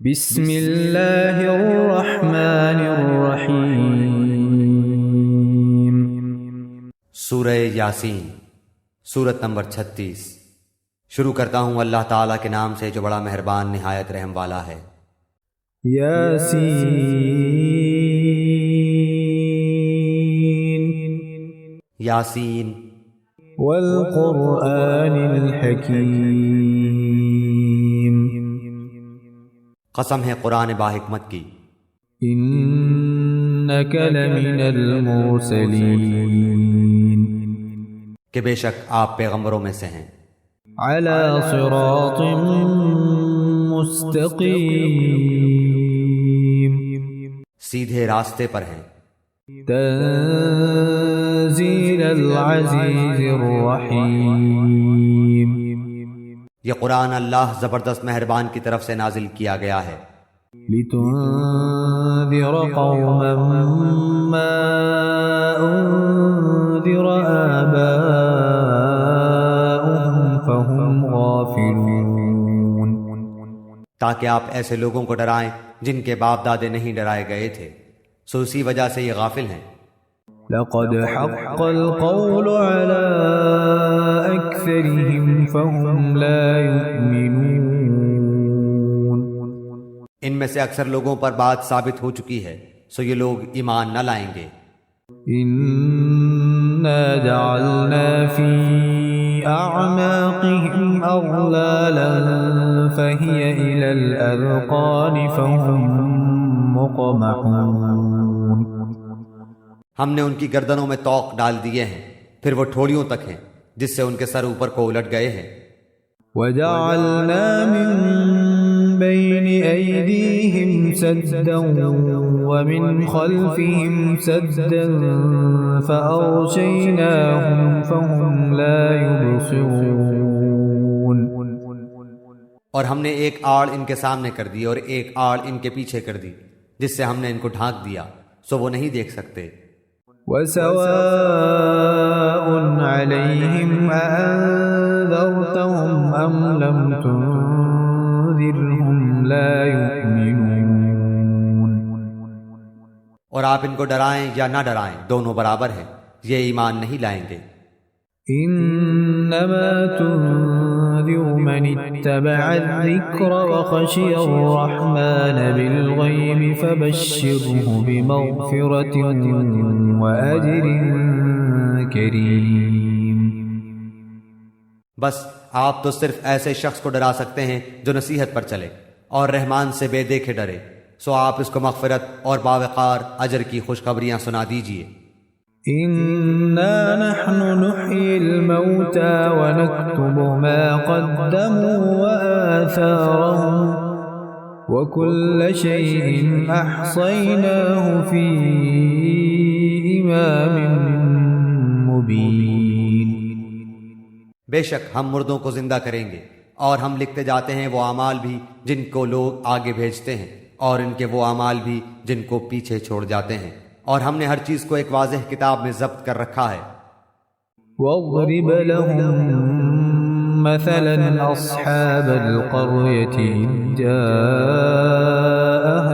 بسم اللہ الرحمن الرحیم۔ سورہ یاسین، سورت نمبر 36۔ شروع کرتا ہوں اللہ تعالیٰ کے نام سے جو بڑا مہربان نہایت رحم والا ہے۔ یاسین یاسین والقرآن الحکیم، قسم ہے قرآن باحکمت کی، انک لمن المرسلین، کہ بے شک آپ پیغمبروں میں سے ہیں، علی صراط مستقیم، سیدھے راستے پر ہیں، تنزیل العزیز الرحیم، یہ قرآن اللہ زبردست مہربان کی طرف سے نازل کیا گیا ہے، لتنذر قوما ما انذر آباؤهم فهم غافلون، تاکہ آپ ایسے لوگوں کو ڈرائیں جن کے باپ دادے نہیں ڈرائے گئے تھے، سو اسی وجہ سے یہ غافل ہیں۔ لقد حق القول على أكثرهم فهم لا يؤمنون، ان میں سے اکثر لوگوں پر بات ثابت ہو چکی ہے، سو یہ لوگ ایمان نہ لائیں گے۔ إنا جعلنا في أعناقهم أغلالا فهي إلى الأذقان فهم مقمحون، ہم نے ان کی گردنوں میں طوق ڈال دیے ہیں، پھر وہ ٹھوڑیوں تک ہیں جس سے ان کے سر اوپر کو الٹ گئے ہیں۔ وجعلنا من بين أيديهم سدا ومن خلفهم سدا فأغشيناهم فهم لا يبصرون، اور ہم نے ایک آڑ ان کے سامنے کر دی اور ایک آڑ ان کے پیچھے کر دی، جس سے ہم نے ان کو ڈھانک دیا، سو وہ نہیں دیکھ سکتے۔ وسواء عليهم أأنذرتهم أم لم تنذرهم لا يؤمنون، اور آپ ان کو ڈرائیں یا نہ ڈرائیں دونوں برابر ہیں، یہ ایمان نہیں لائیں گے۔ إنما تنذر من اتبع الذكر وخشي الرحمن بالغيب فبشره بمغفرة وأجر كريم، بس آپ تو صرف ایسے شخص کو ڈرا سکتے ہیں جو نصیحت پر چلے اور رحمان سے بے دیکھے ڈرے، سو آپ اس کو مغفرت اور باوقار اجر کی خوشخبریاں سنا دیجئے۔ إنا نحن نحيي الموتى ونكتب ما قدموا وآثارهم وكل شيء أحصيناه في إمام مبين، بے شک ہم مردوں کو زندہ کریں گے اور ہم لکھتے جاتے ہیں وہ اعمال بھی جن کو لوگ آگے بھیجتے ہیں اور ان کے وہ اعمال بھی جن کو پیچھے چھوڑ جاتے ہیں، اور ہم نے ہر چیز کو ایک واضح کتاب میں ضبط کر رکھا ہے۔ واضرب لهم مثلا أصحاب القرية إذ جاءها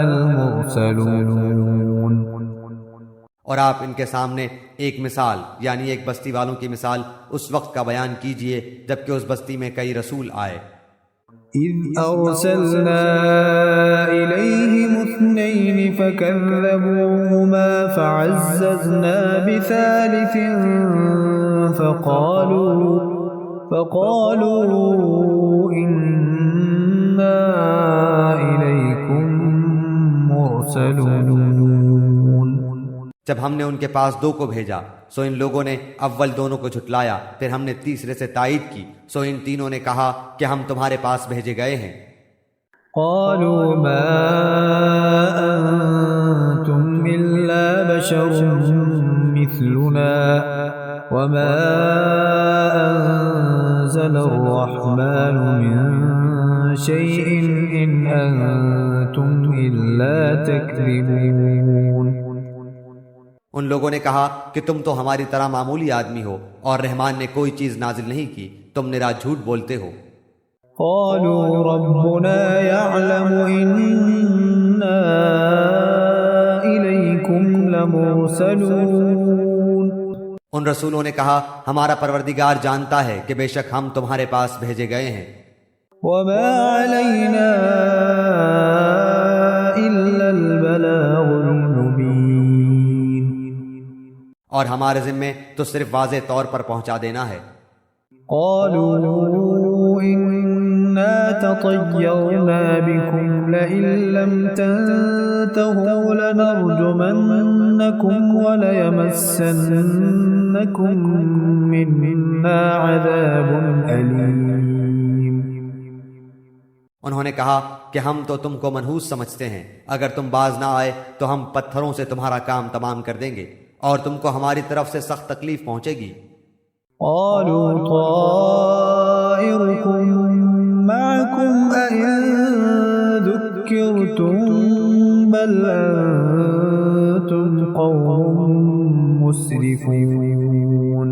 المرسلون، اور آپ ان کے سامنے ایک مثال یعنی ایک بستی والوں کی مثال اس وقت کا بیان کیجئے جبکہ اس بستی میں کئی رسول آئے۔ إذ أرسلنا إليهم 2 فكذبوهما فعززنا بثالث فقالوا إنا إليكم مرسلون، جب ہم نے ان کے پاس 2 کو بھیجا سو ان لوگوں نے اول دونوں کو جھٹلایا، پھر ہم نے تیسرے سے تائید کی، سو ان تینوں نے کہا کہ ہم تمہارے پاس بھیجے گئے ہیں۔ قالوا ما أنتم إلا بشر مثلنا وما أنزل الرحمن من شيء إن أنتم إلا تكذبون، ان لوگوں نے کہا کہ تم تو ہماری طرح معمولی آدمی ہو اور رحمان نے کوئی چیز نازل نہیں کی، تم نرا جھوٹ بولتے ہو۔ قالوا ربنا يعلم إنا إليكم لمرسلون. ان رسولوں نے کہا ہمارا پروردگار جانتا ہے کہ بے شک ہم تمہارے پاس بھیجے گئے ہیں. وما علينا إلا البلاغ المبين. اور ہمارے ذمے تو صرف واضح طور پر پہنچا دینا ہے. قالوا إنا تطيرنا بكم لئن لم تنتهوا لنرجمنكم وليمسنكم منا عذاب أليم. انہوں نے کہا کہ ہم تو تم کو منحوس سمجھتے ہیں، اگر تم باز نہ آئے تو ہم پتھروں سے تمہارا کام تمام کر دیں گے اور تم کو ہماری طرف سے سخت تکلیف پہنچے گی. قالوا طائركم معكم أئن ذكرتم بل أنتم قوم مسرفون.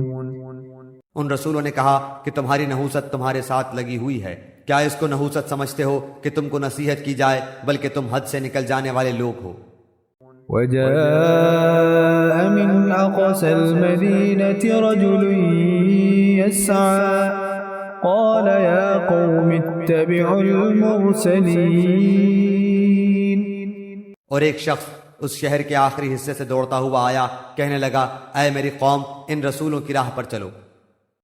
ان رسولوں نے کہا کہ تمہاری نحوست تمہارے ساتھ لگی ہوئی ہے، کیا اس کو نحوست سمجھتے ہو کہ تم کو نصیحت کی جائے، بلکہ تم حد سے نکل جانے والے لوگ ہو. وجاء من أقصى المدينة رجل يسعى قال يا قوم اتبعوا المرسلين. اور ایک شخص اس شہر کے آخری حصے سے دوڑتا ہوا آیا، کہنے لگا اے میری قوم ان رسولوں کی راہ پر چلو.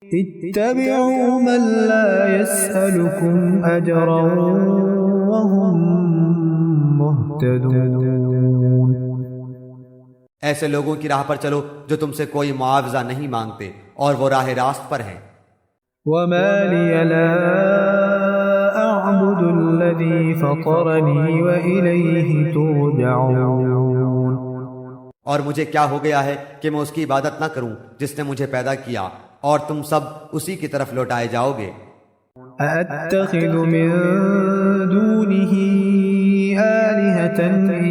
اتبعوا من لا يسألكم أجرا وهم مهتدون. ایسے لوگوں کی راہ پر چلو جو تم سے کوئی معاوضہ نہیں مانگتے اور وہ راہ راست پر ہیں. وما لي لا أعبد الذي فطرني وإليه ترجعون. اور مجھے کیا ہو گیا ہے کہ میں اس کی عبادت نہ کروں جس نے مجھے پیدا کیا، اور تم سب اسی کی طرف لوٹائے جاؤ گے. أأتخذ من دونه آلهة إن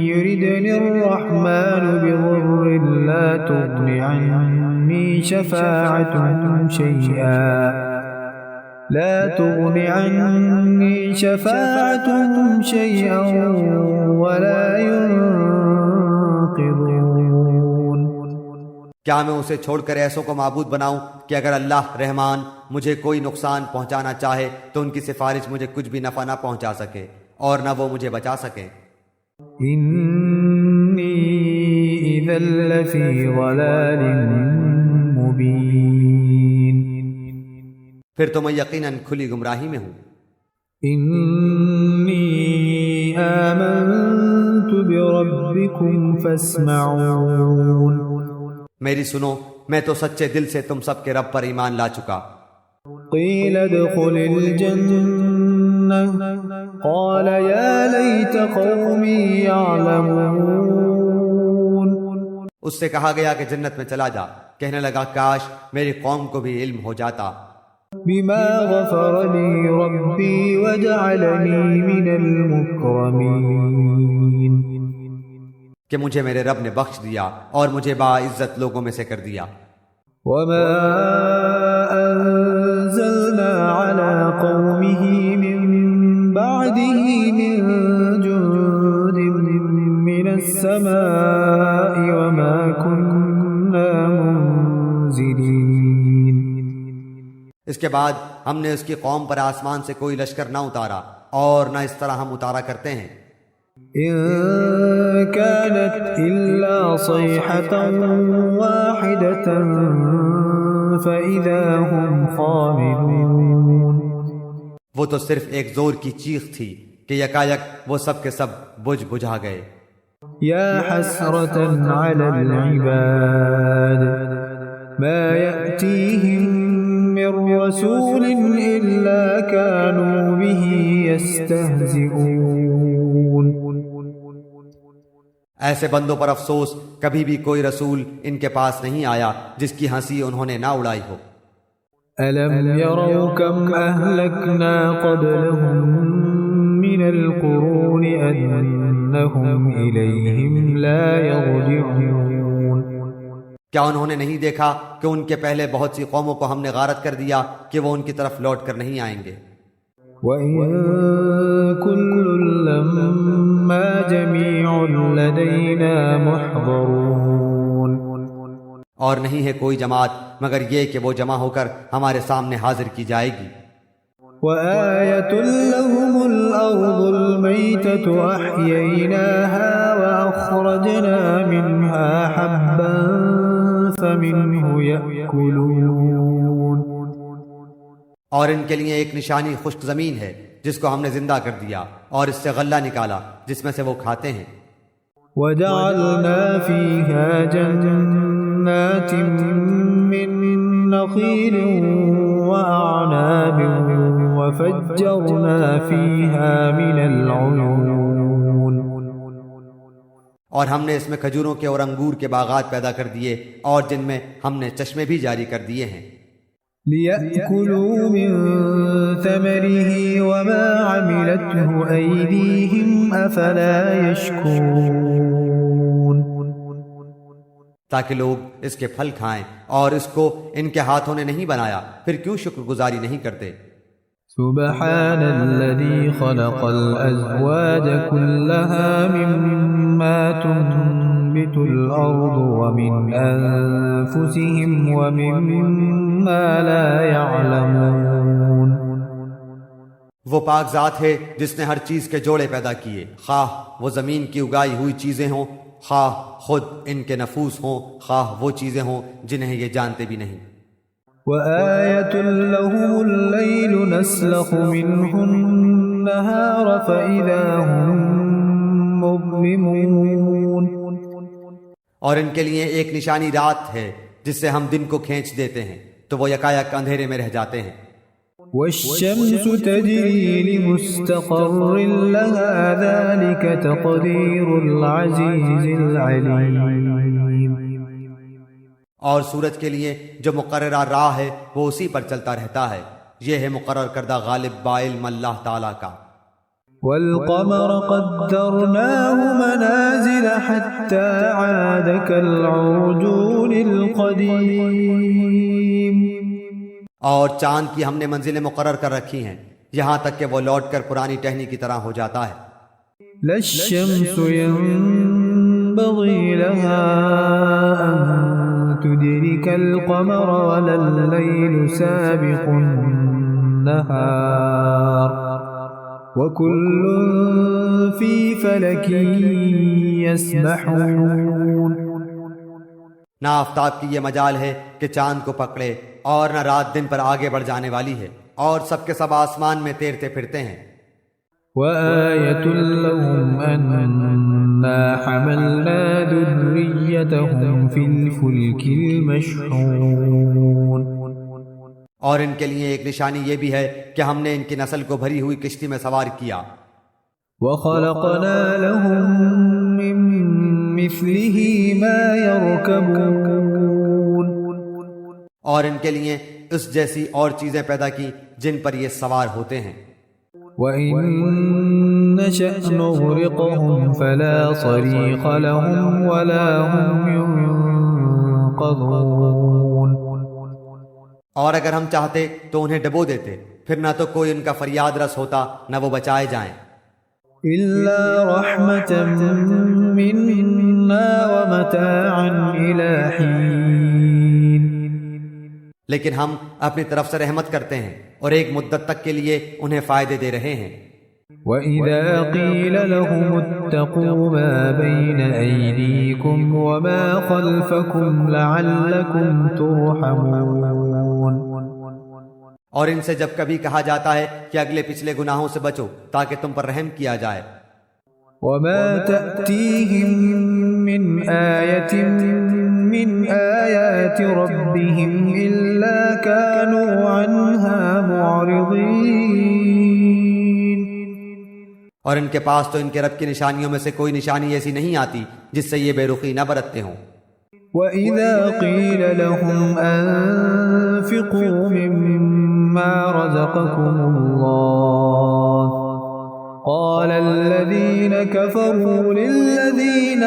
يردني الرحمن بضر لا تغن عني شفاعتهم شيئا ولا ينقذون. کیا میں اسے چھوڑ کر ایسوں کو معبود بناؤں کہ اگر اللہ رحمان مجھے کوئی نقصان پہنچانا چاہے تو ان کی سفارش مجھے کچھ بھی نفع نہ پہنچا سکے اور نہ وہ مجھے بچا سکیں. إني إذا لفي ضلال مبين. پھر تو میں یقیناً کھلی گمراہی میں ہوں. إني آمنت بربكم فاسمعون. میری سنو، میں تو سچے دل سے تم سب کے رب پر ایمان لا چکا. قيل ادخل الجنة قال يا ليت قومي يعلمون. اس سے کہا گیا کہ جنت میں چلا جا، کہنے لگا کاش میری قوم کو بھی علم ہو جاتا. بما غفر لي ربي وجعلني من المكرمين. کہ مجھے میرے رب نے بخش دیا اور مجھے باعزت لوگوں میں سے کر دیا. وما أنزلنا على قومه من بعده من جند من السماء وما كنا منزلين. اس کے بعد ہم نے اس کی قوم پر آسمان سے کوئی لشکر نہ اتارا اور نہ اس طرح ہم اتارا کرتے ہیں. إن كانت إلا صيحة واحدة فإذا هم خامدون. وہ تو صرف ایک زور کی چیخ تھی کہ یکایک وہ سب کے سب بجھ بجھا گئے. يا حسرة على العباد ما يأتيهم من رسول إلا كانوا به يستهزئون. ایسے بندوں پر افسوس، کبھی بھی کوئی رسول ان کے پاس نہیں آیا جس کی ہنسی انہوں نے نہ اڑائی ہو. ألم يروا كم أهلكنا قبلهم من القرون أنهم إليهم لا يرجعون. کیا انہوں نے نہیں دیکھا کہ ان کے پہلے بہت سی قوموں کو ہم نے غارت کر دیا کہ وہ ان کی طرف لوٹ کر نہیں آئیں گے. وَإِن كُلٌّ لَّمَّا جَمِيعٌ لَّدَيْنَا مُحْضَرُونَ اور نہیں ہے کوئی جماعت مگر یہ کہ وہ جمع ہو کر ہمارے سامنے حاضر کی جائے گی۔ وَآيَةٌ لَّهُمُ الْأَرْضُ الْمَيْتَةُ أَحْيَيْنَاهَا وَأَخْرَجْنَا مِنْهَا حَبًّا فَمِنْهُ يَأْكُلُونَ اور ان کے لیے ایک نشانی خشک زمین ہے جس کو ہم نے زندہ کر دیا اور اس سے غلہ نکالا جس میں سے وہ کھاتے ہیں۔ وَجَعَلْنَا فِيهَا جَنَّاتٍ مِّن نَّخِيلٍ وَأَعْنَابٍ وَفَجَّرْنَا فِيهَا مِنَ الْعُيُونِ اور ہم نے اس میں کھجوروں کے اور انگور کے باغات پیدا کر دیے اور جن میں ہم نے چشمے بھی جاری کر دیے ہیں۔ لِيَأْكُلُوا مِن ثَمَرِهِ وَمَا عَمِلَتْهُ أَيْدِيهِمْ أَفَلَا يَشْكُرُونَ تاکہ لوگ اس کے پھل کھائیں اور اس کو ان کے ہاتھوں نے نہیں بنایا، پھر کیوں شکر گزاری نہیں کرتے؟ سبحان الذي خلق الأزواج كلها مما تنبت الأرض ومن أنفسهم ومما لا يعلمون وہ پاک ذات ہے جس نے ہر چیز کے جوڑے پیدا کیے، خواہ وہ زمین کی اگائی ہوئی چیزیں ہوں، خواہ خود ان کے نفوس ہوں، خواہ وہ چیزیں ہوں جنہیں یہ جانتے بھی نہیں۔ وَآيَةٌ لَّهُمُ اللَّيْلُ نَسْلَخُ مِنْهُ النَّهَارَ فَإِذَا هُم مُّظْلِمُونَ اور ان کے لیے ایک نشانی رات ہے جس سے ہم دن کو کھینچ دیتے ہیں تو وہ یکایک اندھیرے میں رہ جاتے ہیں۔ وَالشَّمْسُ تَجْرِي لِمُسْتَقَرٍّ لَّهَا ذَلِكَ تَقْدِيرُ الْعَزِيزِ الْعَلِيمِ اور سورج کے لیے جو مقررہ راہ ہے وہ اسی پر چلتا رہتا ہے، یہ ہے مقرر کردہ غالب بعلم اللہ تعالیٰ کا۔ وَالْقَمَرَ قَدَّرْنَاهُ مَنَازِلَ حَتَّى عَادَ كَالْعُرْجُونِ الْقَدِيمِ اور چاند کی ہم نے منزلیں مقرر کر رکھی ہیں یہاں تک کہ وہ لوٹ کر پرانی ٹہنی کی طرح ہو جاتا ہے۔ لَا الشَّمْسُ يَنبَغِي لَهَا أَن تُدْرِكَ الْقَمَرَ وَلَا اللَّيْلُ سَابِقُ النَّهَارِ وَكُلٌّ فِي فَلَكٍ يَسْبَحُونَ نہ آفتاب کی یہ مجال ہے کہ چاند کو پکڑے اور نہ رات دن پر آگے بڑھ جانے والی ہے، اور سب کے سب آسمان میں تیرتے پھرتے ہیں۔ وَآيَةٌ لَّهُمْ أَنَّا حَمَلْنَا ذُرِّيَّتَهُمْ فِي الْفُلْكِ الْمَشْحُونِ اور ان کے لیے ایک نشانی یہ بھی ہے کہ ہم نے ان کی نسل کو بھری ہوئی کشتی میں سوار کیا۔ وَخَلَقْنَا لَهُم مِّن مِّثْلِهِ مَا يَرْكَبُونَ اور ان کے لیے اس جیسی اور چیزیں پیدا کی جن پر یہ سوار ہوتے ہیں۔ وَإِن نَّشَأْ نُغْرِقْهُمْ فَلَا صَرِيخَ لَهُمْ وَلَا هُمْ يُنقَذُونَ اور اگر ہم چاہتے تو انہیں ڈبو دیتے، پھر نہ تو کوئی ان کا فریاد رس ہوتا نہ وہ بچائے جائیں۔ إِلَّا رَحْمَةً مِّنَّا وَمَتَاعًا إِلَىٰ حِينٍ لیکن ہم اپنی طرف سے رحمت کرتے ہیں اور ایک مدت تک کے لیے انہیں فائدے دے رہے ہیں۔ وَإِذَا قِيلَ لَهُمُ اتَّقُوا مَا بَيْنَ أَيْدِيكُمْ وَمَا خَلْفَكُمْ لَعَلَّكُمْ تُرْحَمُونَ اور ان سے جب کبھی کہا جاتا ہے کہ اگلے پچھلے گناہوں سے بچو تاکہ تم پر رحم کیا جائے۔ وَمَا تَأْتِيهِم مِّنْ آيَةٍ مِّنْ آيَاتِ رَبِّهِمْ إِلَّا كَانُوا عَنْهَا مُعْرِضِينَ اور ان کے پاس تو ان کے رب کی نشانیوں میں سے کوئی نشانی ایسی نہیں آتی جس سے یہ بے رخی نہ برتتے ہوں۔ وَإِذَا قِيلَ لَهُمْ أَنفِقُوا مِمَّا رَزَقَكُمُ اللَّهُ قَالَ الَّذِينَ كَفَرُوا لِلَّذِينَ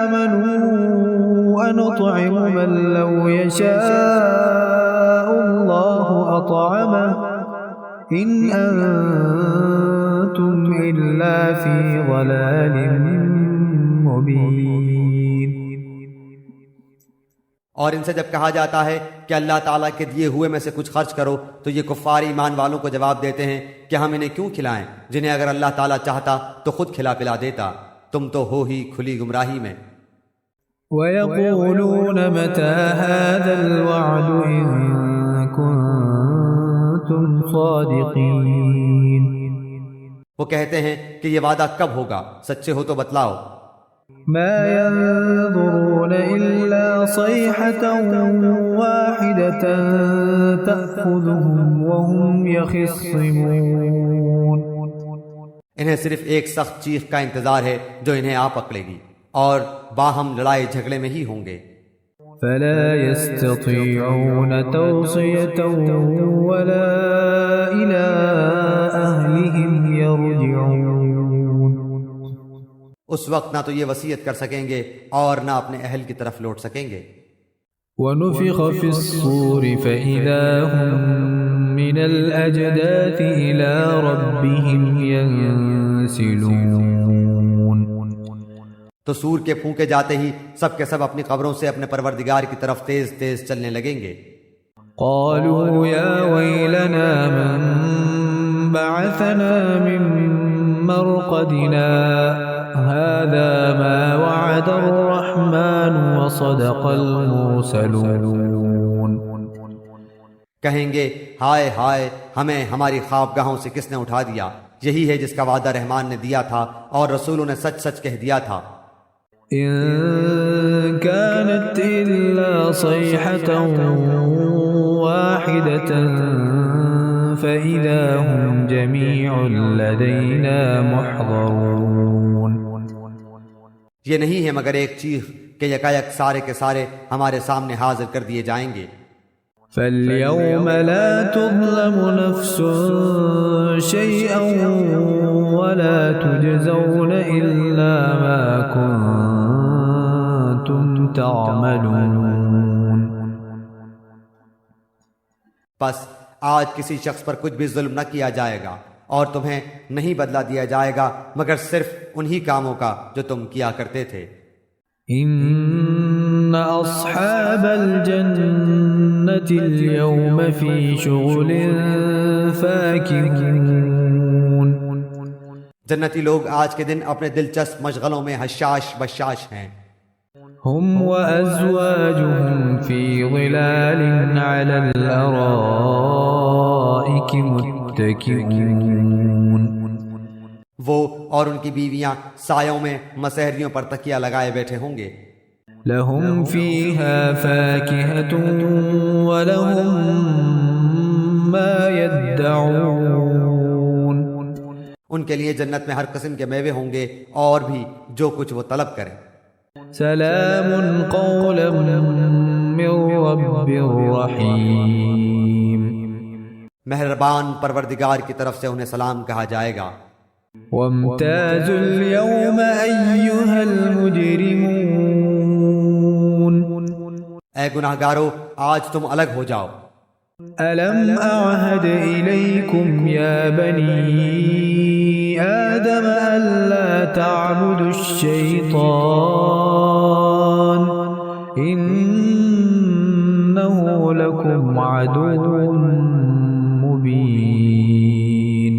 آمَنُوا أَنُطْعِمُ مَن لَّوْ يَشَاءُ اللَّهُ أَطْعَمَهُ إن أنتم إلا في ضلال مبين۔ اور ان سے جب کہا جاتا ہے کہ اللہ تعالیٰ کے دیے ہوئے میں سے کچھ خرچ کرو تو یہ کفار ایمان والوں کو جواب دیتے ہیں کہ ہم انہیں کیوں کھلائیں جنہیں اگر اللہ تعالیٰ چاہتا تو خود کھلا پلا دیتا، تم تو ہو ہی کھلی گمراہی میں۔ وَيَقُولُونَ مَتَى هَذَا الْوَعْدُ إِن كُنتُمْ صَادِقِينَ۔ وہ کہتے ہیں کہ یہ وعدہ کب ہوگا، سچے ہو تو بتلاؤ۔ ما ينظرون إلا صيحة واحدة تأخذهم وهم يخصمون۔ انہیں صرف ایک سخت چیخ کا انتظار ہے جو انہیں آ پکڑے گی اور باہم لڑائی جھگڑے میں ہی ہوں گے۔ فلا يستطيعون توصية ولا إلى أهلهم يرجعون۔ اس وقت نہ تو یہ وصیت کر سکیں گے اور نہ اپنے اہل کی طرف لوٹ سکیں گے۔ ونفخ في الصور فإذا هم من الأجداث إلى ربهم ينسلون۔ تو سور کے پھونکے جاتے ہی سب کے سب اپنی قبروں سے اپنے پروردگار کی طرف تیز تیز چلنے لگیں گے۔ قالوا يا ويلنا من بعثنا من مرقدنا هذا ما وعد الرحمن وصدق المرسلون۔ کہیں گے ہائے ہائے، ہمیں ہماری خوابگاہوں سے کس نے اٹھا دیا، یہی ہے جس کا وعدہ رحمان نے دیا تھا اور رسولوں نے سچ سچ کہہ دیا تھا۔ إن كانت إلا صيحة واحدة فإذا هم جميع لدينا محضرون۔ یہ نہیں ہے مگر ایک چیخ کہ یکایک سارے کے سارے ہمارے سامنے حاضر کر دیے جائیں گے۔ فاليوم لا تظلم نفس شيئا ولا تجزون إلا ما كنتم تعملون۔ پس آج کسی شخص پر کچھ بھی ظلم نہ کیا جائے گا اور تمہیں نہیں بدلہ دیا جائے گا مگر صرف انہی کاموں کا جو تم کیا کرتے تھے۔ إن أصحاب الجنة اليوم في شغل فاكهون۔ جنتی لوگ آج کے دن اپنے دلچسپ مشغلوں میں حشاش بشاش ہیں۔ هم وأزواجهم في ظلال على الأرائك متكئون۔ وہ اور ان کی بیویاں سایوں میں مسہریوں پر تکیہ لگائے بیٹھے ہوں گے۔ لهم فيها فاكهة ولهم ما يدعون۔ ان کے لیے جنت میں ہر قسم کے میوے ہوں گے اور بھی جو کچھ وہ طلب کریں۔ سلام قولا من رب رحیم۔ مہربان پروردگار کی طرف سے انہیں سلام کہا جائے گا۔ وامتازوا اليوم أيها المجرمون۔ اے گناہگارو، آج تم الگ ہو جاؤ۔ ألم أعهد إليكم يا بني آدم ألا تعبدوا الشيطان إنه لكم عدو مبين۔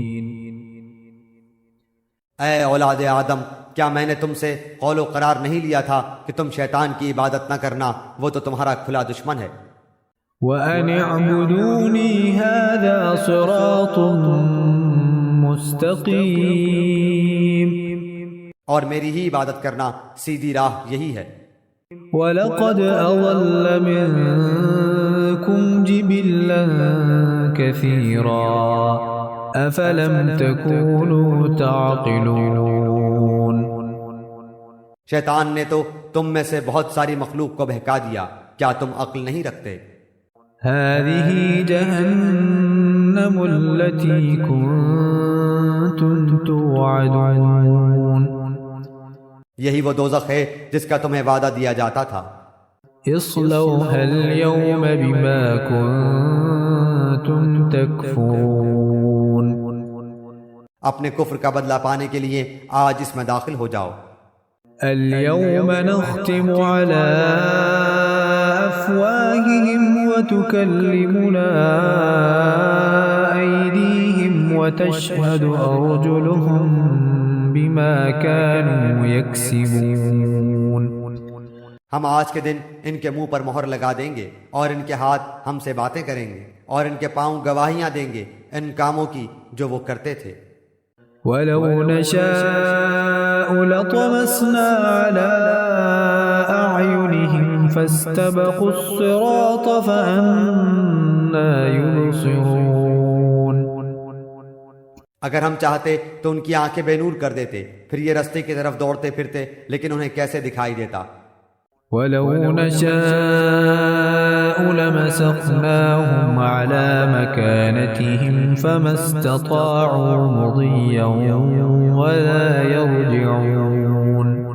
اے اولاد آدم، کیا میں نے تم سے قول و قرار نہیں لیا تھا کہ تم شیطان کی عبادت نہ کرنا، وہ تو تمہارا کھلا دشمن ہے۔ وَأَنِ اعْبُدُونِي هَذَا صِرَاطٌ مُسْتَقِيمٌ۔ اور میری ہی عبادت کرنا سیدھی راہ یہی ہے۔ وَلَقَدْ أَضَلَّ مِنكُمْ جِبِلًّا كَثِيرًا أَفَلَمْ تَكُونُوا تَعْقِلُونَ۔ شیطان نے تو تم میں سے بہت ساری مخلوق کو بہکا دیا، کیا تم عقل نہیں رکھتے؟ هذه جهنم التي كنتم توعدون۔ یہی وہ دوزخ ہے جس کا تمہیں وعدہ دیا جاتا تھا۔ اصلوها اليوم بما كنتم تكفرون۔ اپنے کفر کا بدلہ پانے کے لیے آج اس میں داخل ہو جاؤ۔ اليوم نختم على أفواههم وتكلمنا أيديهم وتشهد أرجلهم بما كانوا يكسبون۔ ہم آج کے دن ان کے منہ پر مہر لگا دیں گے اور ان کے ہاتھ ہم سے باتیں کریں گے اور ان کے پاؤں گواہیاں دیں گے ان کاموں کی جو وہ کرتے تھے۔ وَلَوْ نَشَاءُ لَطَمَسْنَا عَلَىٰ أَعْيُنِهِمْ فَاسْتَبَقُوا الصِّرَاطَ فَأَنَّىٰ يُبْصِرُونَ۔ اگر ہم چاہتے تو ان کی آنکھیں بے نور کر دیتے، پھر یہ رستے کی طرف دوڑتے پھرتے، لیکن انہیں کیسے دکھائی دیتا۔ وَلَوْ نَشَاءُ لَمَسَخْنَاهُمْ عَلَىٰ مَكَانَتِهِمْ فَمَا اسْتَطَاعُوا مُضِيًّا وَلَا يَرْجِعُونَ۔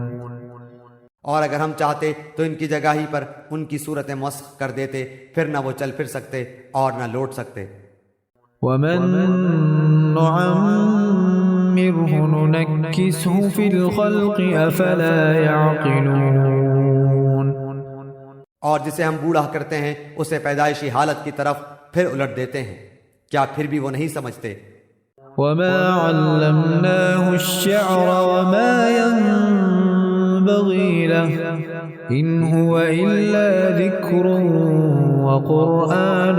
اور اگر ہم چاہتے تو ان کی جگہ ہی پر ان کی صورتیں مسخ کر دیتے، پھر نہ وہ چل پھر سکتے اور نہ لوٹ سکتے۔ وَمَن نُّعَمِّرْهُ نُنَكِّسْهُ فِي الْخَلْقِ أَفَلَا يَعْقِلُونَ۔ اور جسے ہم بوڑھا کرتے ہیں اسے پیدائشی حالت کی طرف پھر الٹ دیتے ہیں، کیا پھر بھی وہ نہیں سمجھتے؟ وَمَا عَلَّمْنَاهُ الشِّعْرَ وَمَا يَنبَغِي لَهُ إِنْ هُوَ إِلَّا ذِكْرٌ وَقُرْآنٌ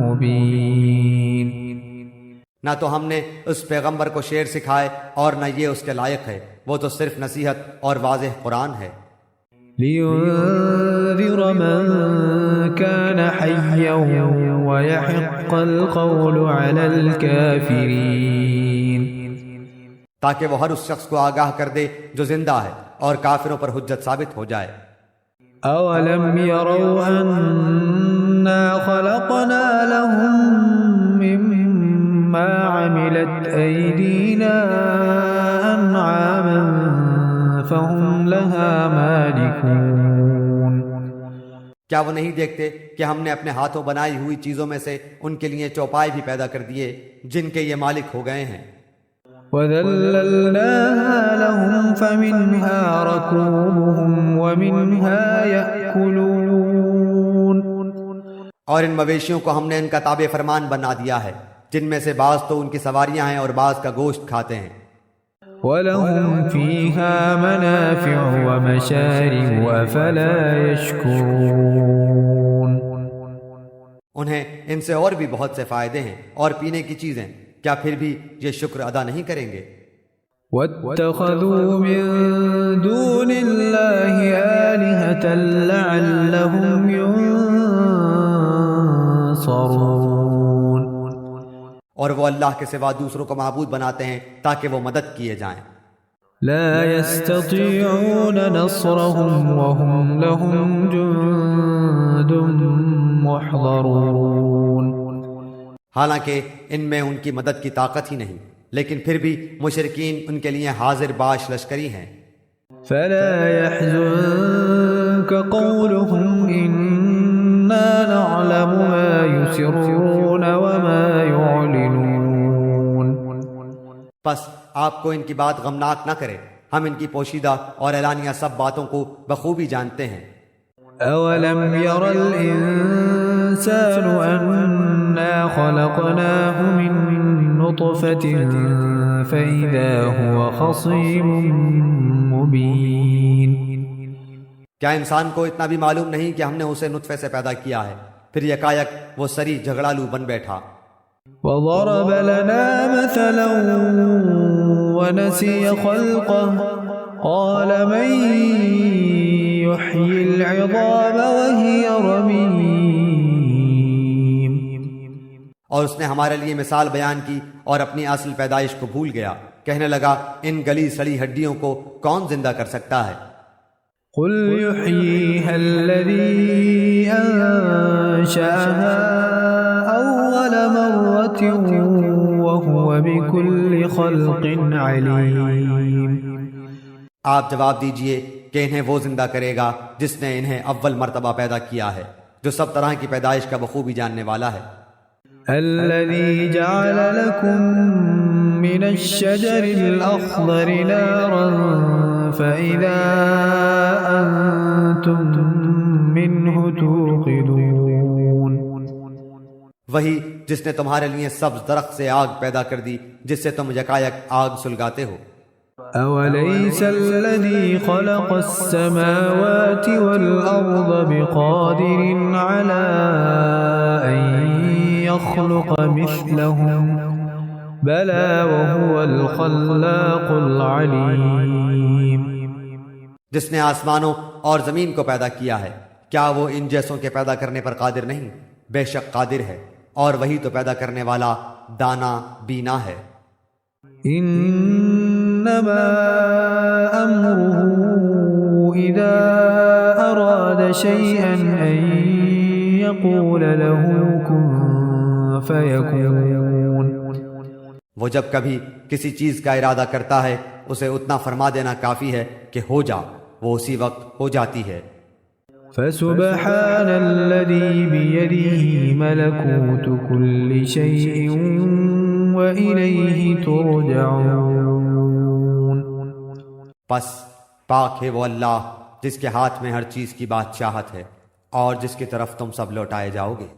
مُبِينٌ۔ نہ تو ہم نے اس پیغمبر کو شعر سکھائے اور نہ یہ اس کے لائق ہے، وہ تو صرف نصیحت اور واضح قرآن ہے۔ لِيُنذِرَ مَن كَانَ حَيًّا وَيَحِقَّ الْقَوْلُ عَلَى الْكَافِرِينَ۔ تاکہ وہ ہر اس شخص کو آگاہ کر دے جو زندہ ہے اور کافروں پر حجت ثابت ہو جائے۔ أَوَلَمْ يَرَوْا أَنَّا خَلَقْنَا لَهُم مِّمَّا عَمِلَتْ أَيْدِينَا أَنْعَامًا فَهُمْ لَهَا مَالِكُونَ۔ کیا وہ نہیں دیکھتے کہ ہم نے اپنے ہاتھوں بنائی ہوئی چیزوں میں سے ان کے لیے چوپائے بھی پیدا کر دیے جن کے یہ مالک ہو گئے ہیں۔ وَذَلَّلْنَاهَا لَهُمْ فَمِنْهَا رَكُوبُهُمْ وَمِنْهَا يَأْكُلُونَ۔ اور ان مویشیوں کو ہم نے ان کا تابع فرمان بنا دیا ہے، جن میں سے بعض تو ان کی سواریاں ہیں اور بعض کا گوشت کھاتے ہیں۔ وَلَهُمْ فِيهَا مَنَافِعُ وَمَشَارِبُ أَفَلَا يَشْكُرُونَ۔ انہیں ان سے اور بھی بہت سے فائدے ہیں اور پینے کی چیزیں، کیا پھر بھی یہ شکر ادا نہیں کریں گے؟ وَاتَّخَذُوا مِن دُونِ اللَّهِ آلِهَةً لَعَلَّهُمْ يُنصَرُونَ۔ اور وہ اللہ کے سوا دوسروں کو معبود بناتے ہیں تاکہ وہ مدد کیے جائیں۔ لا يستطيعون نصرهم وهم لهم جند محضرون۔ حالانکہ ان میں ان کی مدد کی طاقت ہی نہیں، لیکن پھر بھی مشرکین ان کے لیے حاضر باش لشکری ہیں۔ فلا يحزنك قولهم إنا نعلم ما يسرون وما يعلنون۔ پس آپ کو ان کی بات غمناک نہ کرے، ہم ان کی پوشیدہ اور اعلانیہ سب باتوں کو بخوبی جانتے ہیں۔ أولم ير الإنسان أنا خلقناه من نطفة فإذا هو خصيم مبين۔ کیا انسان کو اتنا بھی معلوم نہیں کہ ہم نے اسے نطفے سے پیدا کیا ہے، پھر یکایک وہ سری جھگڑالو بن بیٹھا۔ وضرب لنا مثلا ونسي خلقه قال من يحيي العظام وهي رميم۔ اور اس نے ہمارے لیے مثال بیان کی اور اپنی اصل پیدائش کو بھول گیا، کہنے لگا ان گلی سڑی ہڈیوں کو کون زندہ کر سکتا ہے؟ قل يحييها الذي أنشأها أول مرة وهو بكل خلق عليم۔ آپ جواب دیجئے کہ انہیں وہ زندہ کرے گا جس نے انہیں اول مرتبہ پیدا کیا ہے، جو سب طرح کی پیدائش کا بخوبی جاننے والا ہے۔ الذي جعل لكم من من الشجر الأخضر نارا فإذا أنتم منه توقدون. وہی جس نے تمہارے لیے سبز درخت سے آگ پیدا کر دی جس سے تم یکایک آگ سلگاتے ہو. أوليس الذي خلق السماوات والأرض بقادر على أن يخلق مثلهم بلى وهو الخلاق العليم. جس نے آسمانوں اور زمین کو پیدا کیا ہے کیا وہ ان جیسوں کے پیدا کرنے پر قادر نہیں؟ بے شک قادر ہے اور وہی تو پیدا کرنے والا دانا بینا ہے. إنما أمره إذا أراد شيئا أن يقول له كن فيكون. وہ جب کبھی کسی چیز کا ارادہ کرتا ہے اسے اتنا فرما دینا کافی ہے کہ ہو جا، وہ اسی وقت ہو جاتی ہے. فسبحان الذي بيده ملكوت كل شيء وإليه ترجعون. پس پاک ہے وہ اللہ جس کے ہاتھ میں ہر چیز کی بادشاہت ہے اور جس کی طرف تم سب لوٹائے جاؤ گے.